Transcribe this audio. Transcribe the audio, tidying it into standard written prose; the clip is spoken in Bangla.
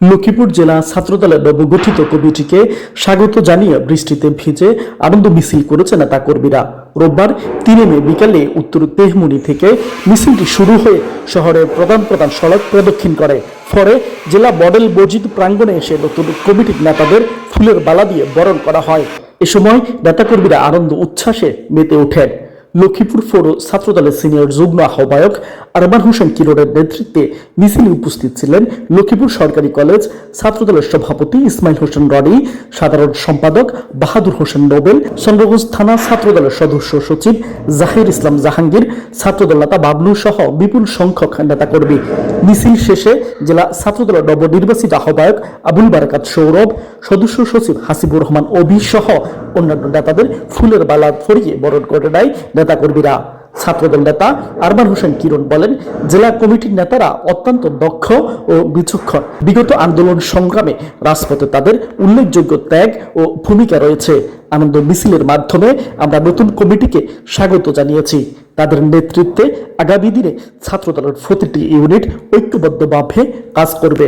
লক্ষ্মীপুর জেলা ছাত্রদলের নবগঠিত কমিটিকে স্বাগত জানিয়ে বৃষ্টিতে ভিজে আনন্দ মিছিল করেছে নেতা কর্মীরা। রোববার ৩ মে বিকালে উত্তর তেহমুনি থেকে মিছিলটি শুরু হয়ে শহরের প্রধান প্রধান সড়ক প্রদক্ষিণ করে। পরে জেলা মডেল মসজিদ প্রাঙ্গণে এসে নতুন কমিটির নেতাদের ফুলের বালা দিয়ে বরণ করা হয়। এ সময় নেতাকর্মীরা আনন্দ উচ্ছ্বাসে মেতে ওঠেন। লক্ষ্মীপুর পৌর ছাত্রদলের সিনিয়র যুগ্ম আহ্বায়ক আরমান হোসেন কিরণের নেতৃত্বে মিছিলে উপস্থিত ছিলেন লক্ষ্মীপুর সরকারি কলেজ ছাত্রদলের সভাপতি ইসমাইল হোসেন রনি, সাধারণ সম্পাদক বাহাদুর হোসেন নোবেল, চন্দ্রগঞ্জ থানা ছাত্রদলের সদস্য সচিব জাহির ইসলাম জাহাঙ্গীর, ছাত্রদল নেতা বাবলু সহ বিপুল সংখ্যক নেতাকর্মী। মিছিল শেষে জেলা ছাত্রদলের নবনির্বাচিত আহ্বায়ক আবুল বারাকাত সৌরভ, সদস্য সচিব হাসিবুর রহমান অবি সহ অন্যান্য নেতাদের ফুলের বালা পরিয়ে বরণ করে নেয় নেতাকর্মীরা। ছাত্রদল নেতা আরমান হোসেন কিরণ বলেন, জেলা কমিটির নেতারা অত্যন্ত দক্ষ ও বিচক্ষণ। বিগত আন্দোলন সংগ্রামে রাজপথে তাদের উল্লেখযোগ্য ত্যাগ ও ভূমিকা রয়েছে। আনন্দ মিছিলের মাধ্যমে আমরা নতুন কমিটিকে স্বাগত জানিয়েছি। তাদের নেতৃত্বে আগামী দিনে ছাত্রদলের প্রতিটি ইউনিট ঐক্যবদ্ধভাবে কাজ করবে।